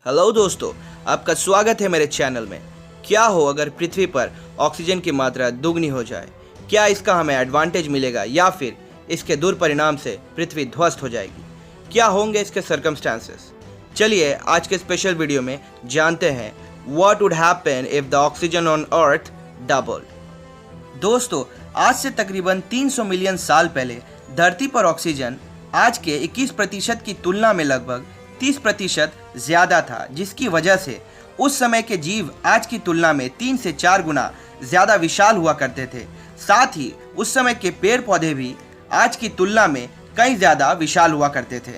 Hello दोस्तों, आपका स्वागत है मेरे चैनल में। क्या हो अगर पृथ्वी पर ऑक्सीजन की मात्रा दुगनी हो जाए? क्या इसका हमें एडवांटेज मिलेगा या फिर इसके दुष्परिणाम से पृथ्वी ध्वस्त हो जाएगी? क्या होंगे इसके सर्कमस्टांसेस? चलिए आज के स्पेशल वीडियो में जानते हैं what would happen if the oxygen on earth doubled. दोस्तों, आज से तकरीबन 300 मिलियन साल पहले धरती पर ऑक्सीजन आज के 21% की तुलना में लगभग 30% ज़्यादा था, जिसकी वजह से उस समय के जीव आज की तुलना में 3 से 4 गुना ज़्यादा विशाल हुआ करते थे। साथ ही उस समय के पेड़ पौधे भी आज की तुलना में कई ज़्यादा विशाल हुआ करते थे।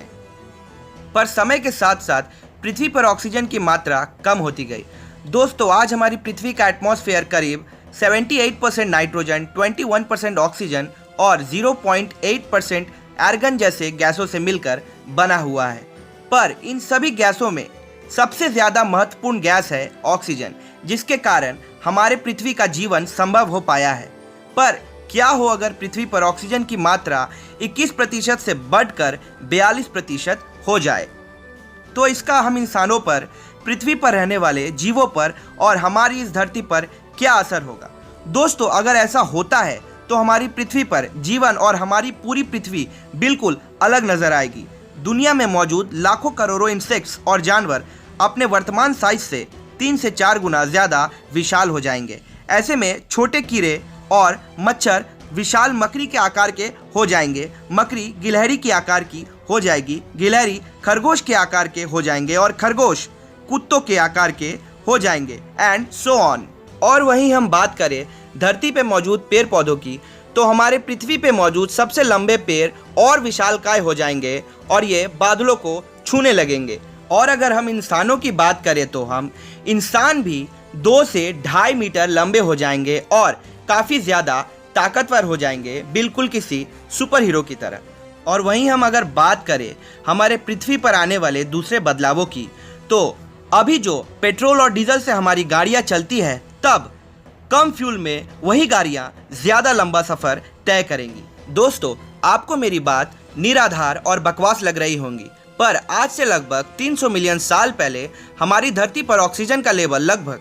पर समय के साथ साथ पृथ्वी पर ऑक्सीजन की मात्रा कम होती गई। दोस्तों, आज हमारी पृथ्वी का एटमॉस्फेयर करीब 78% नाइट्रोजन, 21% ऑक्सीजन और 0.8% आर्गन जैसे गैसों से मिलकर बना हुआ है। पर इन सभी गैसों में सबसे ज़्यादा महत्वपूर्ण गैस है ऑक्सीजन, जिसके कारण हमारे पृथ्वी का जीवन संभव हो पाया है। पर क्या हो अगर पृथ्वी पर ऑक्सीजन की मात्रा 21% से बढ़कर 42% हो जाए? तो इसका हम इंसानों पर, पृथ्वी पर रहने वाले जीवों पर और हमारी इस धरती पर क्या असर होगा? दोस्तों, अगर ऐसा होता है तो हमारी पृथ्वी पर जीवन और हमारी पूरी पृथ्वी बिल्कुल अलग नजर आएगी। दुनिया में मौजूद लाखों करोड़ों इंसेक्ट्स और जानवर अपने वर्तमान साइज से 3 से 4 गुना ज़्यादा विशाल हो जाएंगे। ऐसे में छोटे कीड़े और मच्छर विशाल मकड़ी के आकार के हो जाएंगे, मकड़ी गिलहरी के आकार की हो जाएगी, गिलहरी खरगोश के आकार के हो जाएंगे और खरगोश कुत्तों के आकार के हो जाएंगे एंड सो ऑन। और वहीं हम बात करें धरती पे मौजूद पेड़ पौधों की, तो हमारे पृथ्वी पे मौजूद सबसे लंबे पेड़ और विशालकाय हो जाएंगे और ये बादलों को छूने लगेंगे। और अगर हम इंसानों की बात करें तो हम इंसान भी 2 से 2.5 मीटर लंबे हो जाएंगे और काफ़ी ज़्यादा ताकतवर हो जाएंगे, बिल्कुल किसी सुपर हीरो की तरह। और वहीं हम अगर बात करें हमारे पृथ्वी पर आने वाले दूसरे बदलावों की, तो अभी जो पेट्रोल और डीजल से हमारी गाड़ियाँ चलती है, तब कम फ्यूल में वही गाड़ियाँ ज़्यादा लंबा सफ़र तय करेंगी। दोस्तों, आपको मेरी बात निराधार और बकवास लग रही होंगी, पर आज से लगभग 300 मिलियन साल पहले हमारी धरती पर ऑक्सीजन का लेवल लगभग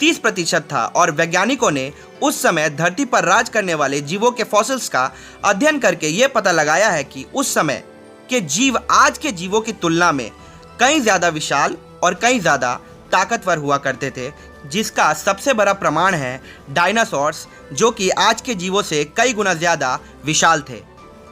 30% था और वैज्ञानिकों ने उस समय धरती पर राज करने वाले जीवों के फॉसिल्स का अध्ययन करके ये पता लगाया है कि उस समय के जीव आज के जीवों की तुलना में कई ज़्यादा विशाल और कई ज़्यादा ताकतवर हुआ करते थे, जिसका सबसे बड़ा प्रमाण है डायनासोर्स, जो कि आज के जीवों से कई गुना ज़्यादा विशाल थे।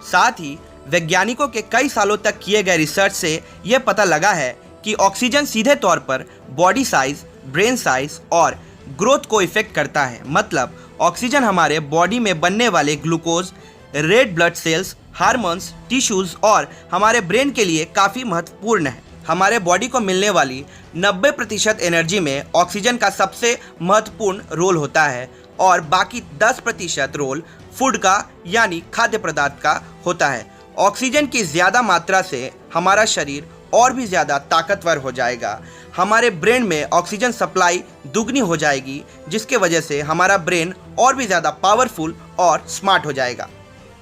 साथ ही वैज्ञानिकों के कई सालों तक किए गए रिसर्च से यह पता लगा है कि ऑक्सीजन सीधे तौर पर बॉडी साइज, ब्रेन साइज और ग्रोथ को इफेक्ट करता है। मतलब ऑक्सीजन हमारे बॉडी में बनने वाले glucose, red blood cells, hormones, tissues और हमारे ब्रेन के लिए काफ़ी महत्वपूर्ण है। हमारे बॉडी को मिलने वाली 90% एनर्जी में ऑक्सीजन का सबसे महत्वपूर्ण रोल होता है और बाकी 10% रोल फूड का यानी खाद्य पदार्थ का होता है। ऑक्सीजन की ज़्यादा मात्रा से हमारा शरीर और भी ज़्यादा ताकतवर हो जाएगा। हमारे ब्रेन में ऑक्सीजन सप्लाई दुगनी हो जाएगी, जिसके वजह से हमारा ब्रेन और भी ज़्यादा पावरफुल और स्मार्ट हो जाएगा।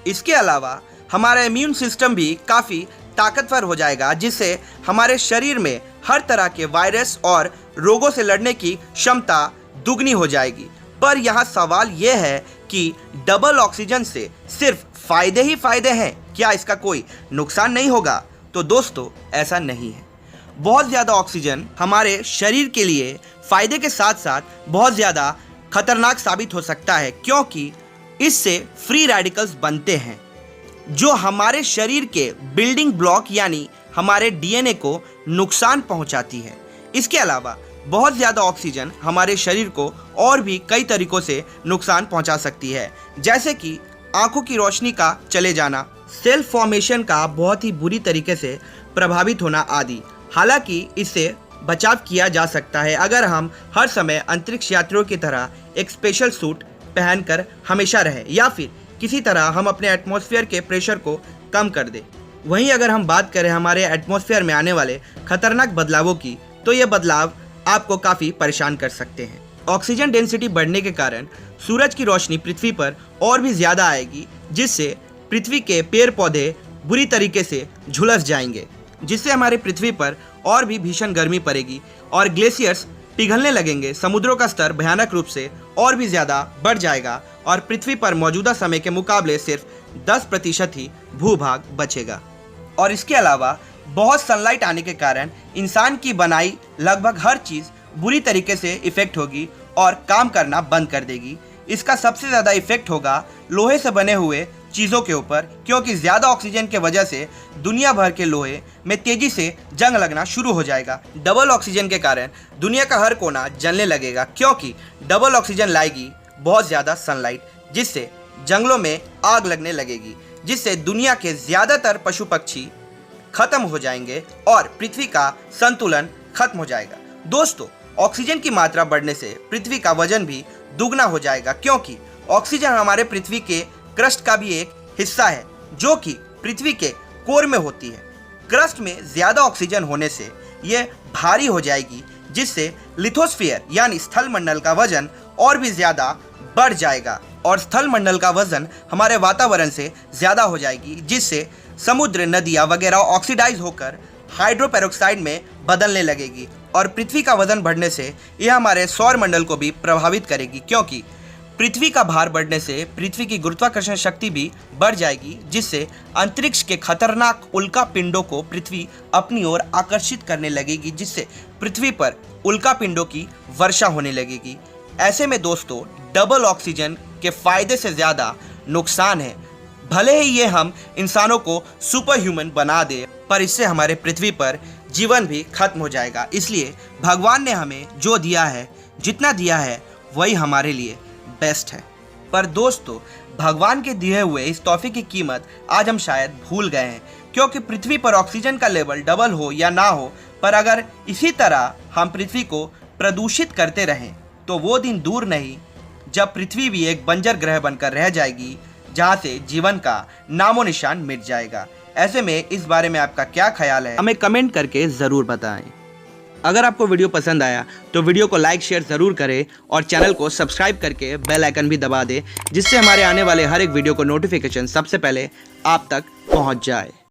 इसके अलावा हमारा इम्यून सिस्टम भी काफ़ी ताकतवर हो जाएगा, जिससे हमारे शरीर में हर तरह के वायरस और रोगों से लड़ने की क्षमता दुगनी हो जाएगी। पर यहाँ सवाल यह है कि डबल ऑक्सीजन से सिर्फ फ़ायदे ही फ़ायदे हैं, क्या इसका कोई नुकसान नहीं होगा? तो दोस्तों, ऐसा नहीं है। बहुत ज़्यादा ऑक्सीजन हमारे शरीर के लिए फ़ायदे के साथ साथ बहुत ज़्यादा खतरनाक साबित हो सकता है, क्योंकि इससे फ्री रेडिकल्स बनते हैं जो हमारे शरीर के बिल्डिंग ब्लॉक यानी हमारे डीएनए को नुकसान पहुंचाती है। इसके अलावा बहुत ज़्यादा ऑक्सीजन हमारे शरीर को और भी कई तरीक़ों से नुकसान पहुंचा सकती है, जैसे कि आंखों की रोशनी का चले जाना, सेल फॉर्मेशन का बहुत ही बुरी तरीके से प्रभावित होना आदि। हालांकि इससे बचाव किया जा सकता है अगर हम हर समय अंतरिक्ष यात्रियों की तरह एक स्पेशल सूट पहनकर हमेशा रहें, या फिर किसी तरह हम अपने एटमॉस्फेयर के प्रेशर को कम कर दें। वहीं अगर हम बात करें हमारे एटमॉस्फेयर में आने वाले खतरनाक बदलावों की, तो ये बदलाव आपको काफ़ी परेशान कर सकते हैं। ऑक्सीजन डेंसिटी बढ़ने के कारण सूरज की रोशनी पृथ्वी पर और भी ज़्यादा आएगी, जिससे पृथ्वी के पेड़ पौधे बुरी तरीके से झुलस जाएंगे। जिससे हमारी पृथ्वी पर और भी भीषण गर्मी पड़ेगी और ग्लेशियर्स पिघलने लगेंगे। समुद्रों का स्तर भयानक रूप से और भी ज़्यादा बढ़ जाएगा और पृथ्वी पर मौजूदा समय के मुकाबले सिर्फ 10% ही भूभाग बचेगा। और इसके अलावा बहुत सनलाइट आने के कारण इंसान की बनाई लगभग हर चीज़ बुरी तरीके से इफ़ेक्ट होगी और काम करना बंद कर देगी। इसका सबसे ज़्यादा इफेक्ट होगा लोहे से बने हुए चीज़ों के ऊपर, क्योंकि ज़्यादा ऑक्सीजन के वजह से दुनिया भर के लोहे में तेज़ी से जंग लगना शुरू हो जाएगा। डबल ऑक्सीजन के कारण दुनिया का हर कोना जलने लगेगा, क्योंकि डबल ऑक्सीजन लाएगी बहुत ज़्यादा सनलाइट, जिससे जंगलों में आग लगने लगेगी, जिससे दुनिया के ज़्यादातर पशु पक्षी खत्म हो जाएंगे और पृथ्वी का संतुलन खत्म हो जाएगा। दोस्तों, ऑक्सीजन की मात्रा बढ़ने से पृथ्वी का वजन भी दुगना हो जाएगा, क्योंकि ऑक्सीजन हमारे पृथ्वी के क्रस्ट का भी एक हिस्सा है जो कि पृथ्वी के कोर में होती है। क्रस्ट में ज़्यादा ऑक्सीजन होने से यह भारी हो जाएगी, जिससे लिथोस्फीयर यानी स्थल मंडल का वजन और भी ज़्यादा बढ़ जाएगा और स्थल मंडल का वजन हमारे वातावरण से ज़्यादा हो जाएगी, जिससे समुद्र, नदियाँ वगैरह ऑक्सीडाइज होकर हाइड्रोपेरोक्साइड में बदलने लगेगी और पृथ्वी का वजन बढ़ने से यह हमारे सौर मंडल को भी प्रभावित करेगी, क्योंकि पृथ्वी का भार बढ़ने से पृथ्वी की गुरुत्वाकर्षण शक्ति भी बढ़ जाएगी, जिससे अंतरिक्ष के खतरनाक उल्का पिंडों को पृथ्वी अपनी ओर आकर्षित करने लगेगी, जिससे पृथ्वी पर उल्का पिंडों की वर्षा होने लगेगी। ऐसे में दोस्तों, डबल ऑक्सीजन के फायदे से ज़्यादा नुकसान है। भले ही ये हम इंसानों को सुपर ह्यूमन बना दे, पर इससे हमारे पृथ्वी पर जीवन भी खत्म हो जाएगा। इसलिए भगवान ने हमें जो दिया है, जितना दिया है, वही हमारे लिए बेस्ट है। पर दोस्तों, भगवान के दिए हुए इस तोहफे की कीमत आज हम शायद भूल गए हैं, क्योंकि पृथ्वी पर ऑक्सीजन का लेवल डबल हो या ना हो, पर अगर इसी तरह हम पृथ्वी को प्रदूषित करते रहें तो वो दिन दूर नहीं जब पृथ्वी भी एक बंजर ग्रह बनकर रह जाएगी, जहाँ से जीवन का नामो निशान मिट जाएगा। ऐसे में इस बारे में आपका क्या ख्याल है, हमें कमेंट करके ज़रूर बताएं। अगर आपको वीडियो पसंद आया तो वीडियो को लाइक शेयर ज़रूर करें और चैनल को सब्सक्राइब करके बेल आइकन भी दबा दें, जिससे हमारे आने वाले हर एक वीडियो को नोटिफिकेशन सबसे पहले आप तक पहुंच जाए।